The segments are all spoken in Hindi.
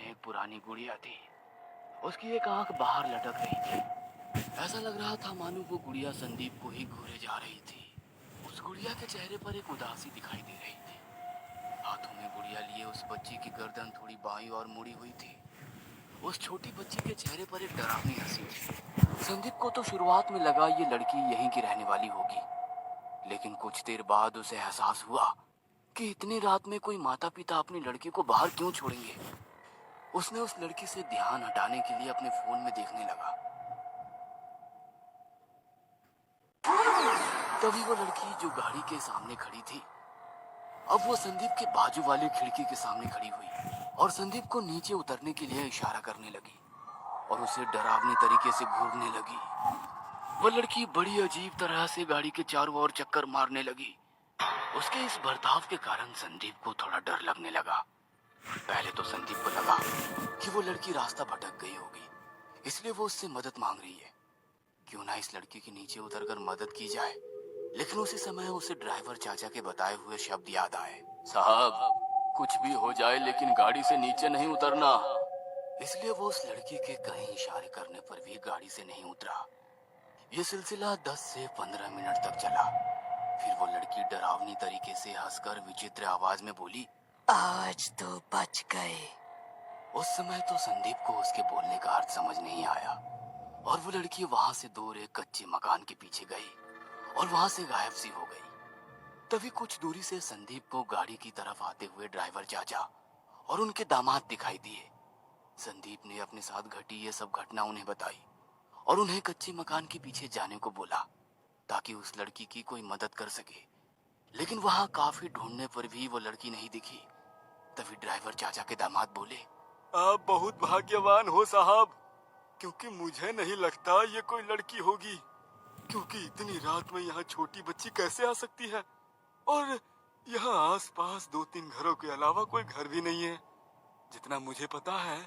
एक पुरानी गुड़िया थी। उसकी एक आंख बाहर लटक रही थी। ऐसा लग रहा था मानो वो गुड़िया संदीप को ही घूरे जा रही थी। उस गुड़िया के चेहरे पर एक उदासी दिखाई दे रही थी। हाथों में गुड़िया लिए उस बच्ची की गर्दन थोड़ी बाईं और मुड़ी हुई थी। उस छोटी बच्ची के चेहरे पर एक डरावनी हंसी थी। संदीप को तो शुरुआत में लगा ये लड़की यहीं की रहने वाली होगी, लेकिन कुछ देर बाद उसे एहसास हुआ कि इतनी रात में कोई माता पिता अपनी लड़की को बाहर क्यों छोड़ेंगे। उसने उस लड़की से ध्यान हटाने के लिए अपने फोन में देखने लगा। तभी वो लड़की जो गाड़ी के सामने खड़ी थी, अब वो संदीप के बाजू वाली खिड़की के सामने खड़ी हुई और संदीप को नीचे उतरने के लिए इशारा करने लगी और उसे डरावनी तरीके से घूरने लगी। वो लड़की बड़ी अजीब तरह से गाड़ी के चारों ओर चक्कर मारने लगी। उसके इस बर्ताव के कारण संदीप को थोड़ा डर लगने लगा। पहले तो संदीप को लगा कि वो लड़की रास्ता भटक गई होगी, इसलिए वो उससे मदद मांग रही है। क्यों ना इस लड़की के नीचे उतरकर मदद की जाए। लेकिन उसी समय उसे ड्राइवर चाचा के बताए हुए शब्द याद आए, साहब कुछ भी हो जाए लेकिन गाड़ी से नीचे नहीं उतरना। इसलिए वो उस लड़की के कहीं इशारे करने पर भी गाड़ी से नहीं उतरा। ये सिलसिला 10 से 15 मिनट तक चला। फिर वो लड़की डरावनी तरीके से हंसकर विचित्र आवाज में बोली, आज तो बच गए। उस समय तो संदीप को उसके बोलने का अर्थ समझ नहीं आया और वो लड़की वहां से दूर एक कच्चे मकान के पीछे गई और वहां से गायब सी हो गई। तभी कुछ दूरी से संदीप को गाड़ी की तरफ आते हुए ड्राइवर चाचा और उनके दामाद दिखाई दिए। संदीप ने अपने साथ घटी ये सब घटना उन्हें बताई और उन्हें कच्चे मकान के पीछे जाने को बोला ताकि उस लड़की की कोई मदद कर सके। लेकिन वहां काफी ढूंढने पर भी वो लड़की नहीं दिखी। तभी ड्राइवर चाचा के दामाद बोले, आप बहुत भाग्यवान हो साहब, क्योंकि मुझे नहीं लगता ये कोई लड़की होगी, क्योंकि इतनी रात में यहाँ छोटी बच्ची कैसे आ सकती है। और यहाँ आसपास 2-3 घरों के अलावा कोई घर भी नहीं है। जितना मुझे पता है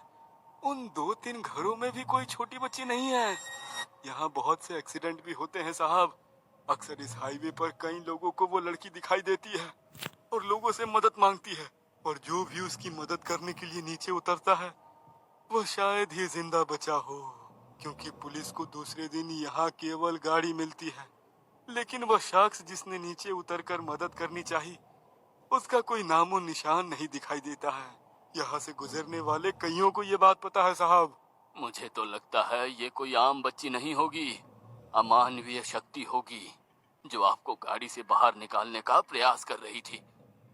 उन 2-3 घरों में भी कोई छोटी बच्ची नहीं है। यहाँ बहुत से एक्सीडेंट भी होते हैं साहब। अक्सर इस हाईवे पर कई लोगों को वो लड़की दिखाई देती है और लोगों से मदद मांगती है, और जो भी उसकी मदद करने के लिए नीचे उतरता है वो शायद ही जिंदा बचा हो, क्योंकि पुलिस को दूसरे दिन यहाँ केवल गाड़ी मिलती है। लेकिन वह शख्स जिसने नीचे उतरकर मदद करनी चाहिए, उसका कोई नामो निशान नहीं दिखाई देता है। यहाँ से गुजरने वाले कईयों को ये बात पता है साहब। मुझे तो लगता है ये कोई आम बच्ची नहीं होगी, अमानवीय शक्ति होगी जो आपको गाड़ी से बाहर निकालने का प्रयास कर रही थी,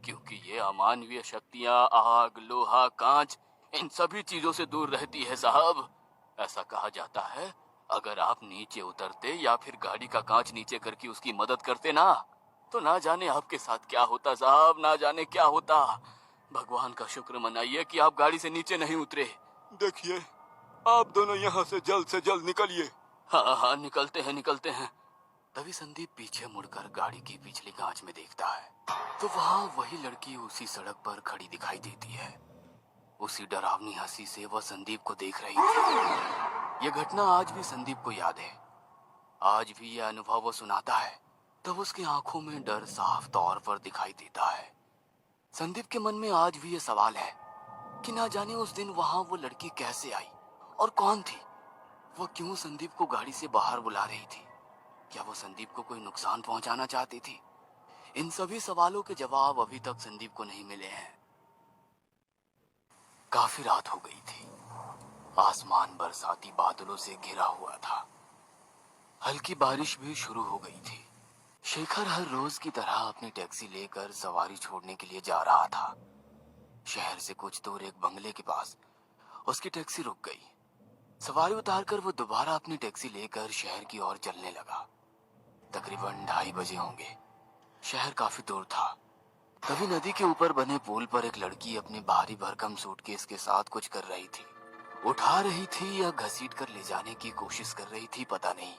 क्योंकि ये अमानवीय शक्तियाँ आग, लोहा, कांच इन सभी चीजों से दूर रहती है साहब। ऐसा कहा जाता है अगर आप नीचे उतरते या फिर गाड़ी का कांच नीचे करके उसकी मदद करते ना, तो ना जाने आपके साथ क्या होता साहब, ना जाने क्या होता। भगवान का शुक्र मनाइए कि आप गाड़ी से नीचे नहीं उतरे। देखिए, आप दोनों यहाँ से जल्द निकलिए। हाँ हाँ निकलते हैं। तभी संदीप पीछे मुड़कर गाड़ी की पिछली कांच में देखता है तो वहाँ वही लड़की उसी सड़क पर खड़ी दिखाई देती है। उसी डरावनी हंसी से वह संदीप को देख रही थी। यह घटना आज भी संदीप को याद है। आज भी यह अनुभव वो सुनाता है तब उसकी आंखों में डर साफ तौर पर दिखाई देता है। संदीप के मन में आज भी यह सवाल है कि ना जाने उस दिन वहां वो लड़की कैसे आई और कौन थी। वह क्यों संदीप को गाड़ी से बाहर बुला रही थी? क्या वो संदीप को कोई नुकसान पहुंचाना चाहती थी? इन सभी सवालों के जवाब अभी तक संदीप को नहीं मिले हैं। काफी रात हो गई थी। आसमान बरसाती बादलों से घिरा हुआ था। हल्की बारिश भी शुरू हो गई थी। शेखर हर रोज की तरह अपनी टैक्सी लेकर सवारी छोड़ने के लिए जा रहा था। शहर से कुछ दूर एक बंगले के पास उसकी टैक्सी रुक गई। सवारी उतारकर वो दोबारा अपनी टैक्सी लेकर शहर की ओर चलने लगा। तकरीबन 2:30 बजे होंगे। शहर काफी दूर था। तभी नदी के ऊपर बने पुल पर एक लड़की अपने भारी भरकम सूटकेस के साथ कुछ कर रही थी। उठा रही थी या घसीट कर ले जाने की कोशिश कर रही थी, पता नहीं।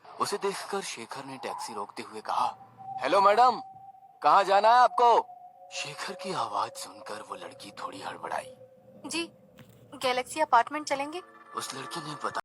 उसे देखकर शेखर ने टैक्सी रोकते हुए कहा, हेलो मैडम, कहाँ जाना है आपको? शेखर की आवाज सुनकर वो लड़की थोड़ी हड़बड़ाई। जी, गैलेक्सी अपार्टमेंट चलेंगे? उस लड़की ने बता